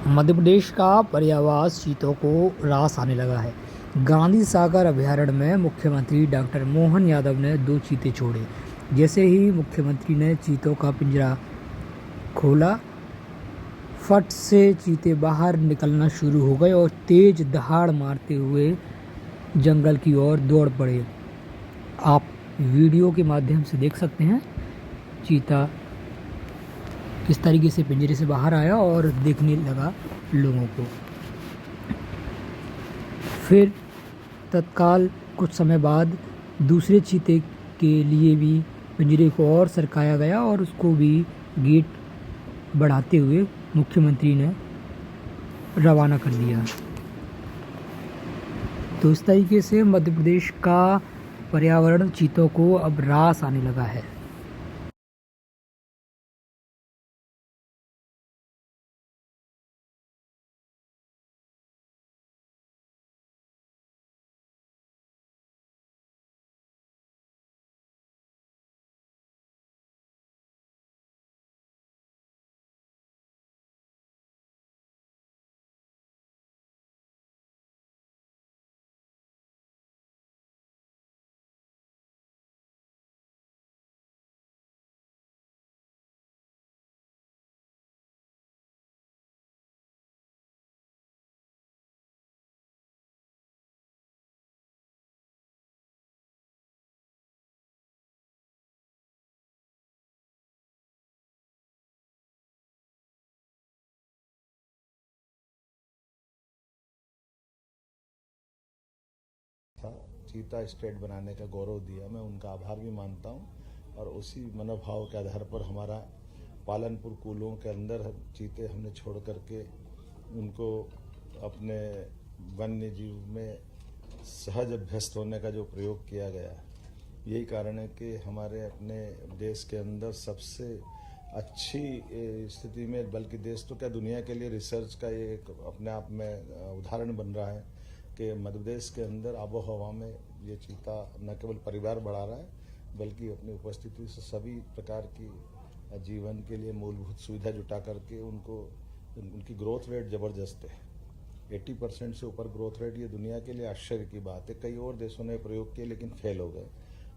मध्य प्रदेश का पर्यावास चीतों को रास आने लगा है। गांधी सागर अभयारण्य में मुख्यमंत्री डॉक्टर मोहन यादव ने 2 चीते छोड़े। जैसे ही मुख्यमंत्री ने चीतों का पिंजरा खोला, फट से चीते बाहर निकलना शुरू हो गए और तेज दहाड़ मारते हुए जंगल की ओर दौड़ पड़े। आप वीडियो के माध्यम से देख सकते हैं चीता किस तरीके से पिंजरे से बाहर आया और देखने लगा लोगों को। फिर तत्काल कुछ समय बाद दूसरे चीते के लिए भी पिंजरे को और सरकाया गया और उसको भी गेट बढ़ाते हुए मुख्यमंत्री ने रवाना कर दिया। तो इस तरीके से मध्य प्रदेश का पर्यावरण चीतों को अब रास आने लगा है। था चीता स्टेट बनाने का गौरव दिया, मैं उनका आभार भी मानता हूं। और उसी मनोभाव के आधार पर हमारा पालनपुर कूलों के अंदर चीते हमने छोड़ करके उनको अपने वन्य जीव में सहज अभ्यस्त होने का जो प्रयोग किया गया, यही कारण है कि हमारे अपने देश के अंदर सबसे अच्छी स्थिति में, बल्कि देश तो क्या दुनिया के लिए रिसर्च का ये एक अपने आप में उदाहरण बन रहा है कि मध्य प्रदेश के अंदर आबो हवा में ये चीता न केवल परिवार बढ़ा रहा है, बल्कि अपनी उपस्थिति से सभी प्रकार की जीवन के लिए मूलभूत सुविधा जुटा करके उनकी ग्रोथ रेट ज़बरदस्त है। 80% से ऊपर ग्रोथ रेट, ये दुनिया के लिए आश्चर्य की बात है। कई और देशों ने प्रयोग किए लेकिन फेल हो गए।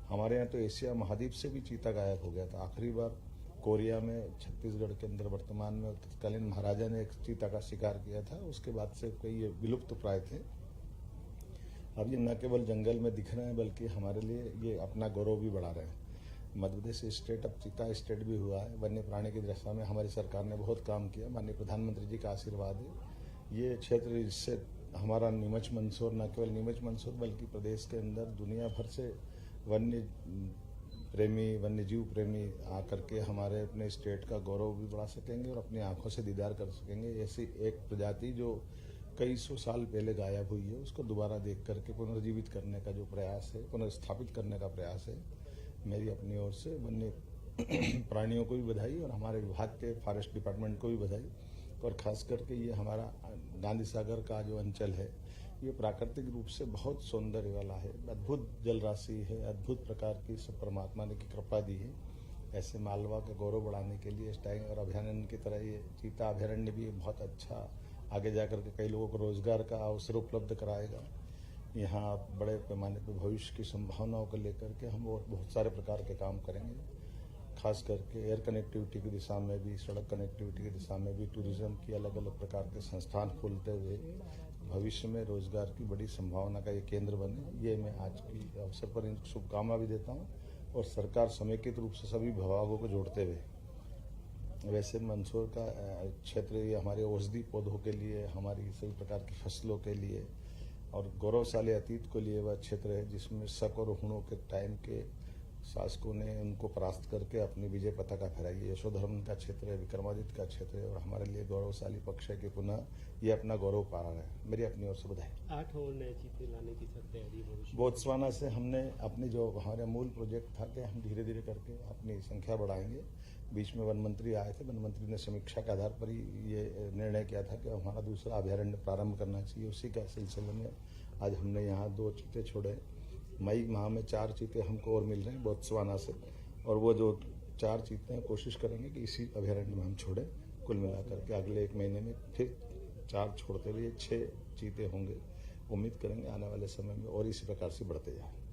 हमारे यहाँ तो एशिया महाद्वीप से भी चीता गायब हो गया था। आखिरी बार कोरिया में, छत्तीसगढ़ के अंदर वर्तमान में तत्कालीन महाराजा ने एक चीता का शिकार किया था। उसके बाद से कई ये विलुप्त प्राय थे। अब ये न केवल जंगल में दिख रहे हैं, बल्कि हमारे लिए ये अपना गौरव भी बढ़ा रहे हैं। मध्य प्रदेश स्टेट अब चीता स्टेट भी हुआ है। वन्य प्राणी की दशा में हमारी सरकार ने बहुत काम किया, माननीय प्रधानमंत्री जी का आशीर्वाद है। ये क्षेत्र, इससे हमारा नीमच मंदसौर, न केवल नीमच मंदसौर बल्कि प्रदेश के अंदर दुनिया भर से वन्य प्रेमी, वन्य जीव प्रेमी आकर के हमारे अपने स्टेट का गौरव भी बढ़ा सकेंगे और अपनी आंखों से दीदार कर सकेंगे। ऐसी एक प्रजाति जो कई सौ साल पहले गायब हुई है, उसको दोबारा देख करके पुनर्जीवित करने का जो प्रयास है, पुनर्स्थापित करने का प्रयास है। मेरी अपनी ओर से वन्य प्राणियों को भी बधाई और हमारे विभाग के फॉरेस्ट डिपार्टमेंट को भी बधाई। और ख़ास करके ये हमारा गांधी सागर का जो अंचल है, ये प्राकृतिक रूप से बहुत सौंदर्य वाला है। अद्भुत जल राशि है, अद्भुत प्रकार की सब परमात्मा ने की कृपा दी है। ऐसे मालवा का गौरव बढ़ाने के लिए टाइगर अभयारण्य की तरह ये चीता अभयारण्य भी बहुत अच्छा आगे जाकर के कई लोगों को रोजगार का अवसर उपलब्ध कराएगा। यहाँ बड़े पैमाने पर भविष्य की संभावनाओं को लेकर के हम और बहुत सारे प्रकार के काम करेंगे। खास करके एयर कनेक्टिविटी की दिशा में भी, सड़क कनेक्टिविटी की दिशा में भी टूरिज्म की अलग अलग प्रकार के संस्थान खोलते हुए भविष्य में रोजगार की बड़ी संभावना का ये केंद्र बने। ये मैं आज की अवसर पर इनको शुभकामना भी देता हूँ और सरकार समेकित रूप से सभी विभागों को जोड़ते हुए, वैसे मंदसौर का क्षेत्र ये हमारे औषधि पौधों के लिए, हमारी सभी प्रकार की फसलों के लिए और गौरवशाली अतीत को लिए वह क्षेत्र है जिसमें शक और हुणों के टाइम के शासकों ने उनको परास्त करके अपनी विजय पताका फहराई। यशोधर्म का क्षेत्र है, विक्रमादित्य का क्षेत्र है और हमारे लिए गौरवशाली पक्ष है कि पुनः ये अपना गौरव पा रहा है। मेरी अपनी ओर से बधाई। 8 और नए चीते लाने की तैयारी भविष्य। बोत्सवाना से हमने अपनी जो हमारा मूल प्रोजेक्ट था कि हम धीरे धीरे करके अपनी संख्या बढ़ाएंगे। बीच में वन मंत्री आए थे, वन मंत्री ने समीक्षा के आधार पर ही ये निर्णय किया था कि हमारा दूसरा अभयारण्य प्रारंभ करना चाहिए। उसी का सिलसिले में आज हमने यहाँ 2 चीते छोड़े। मई माह में 4 चीते हमको और मिल रहे हैं बोत्सवाना से, और वो जो 4 चीते हैं कोशिश करेंगे कि इसी अभयारण्य में हम छोड़ें। कुल मिलाकर के अगले 1 महीने में फिर 4 छोड़ते हुए 6 चीते होंगे। उम्मीद करेंगे आने वाले समय में और इसी प्रकार से बढ़ते जाएं।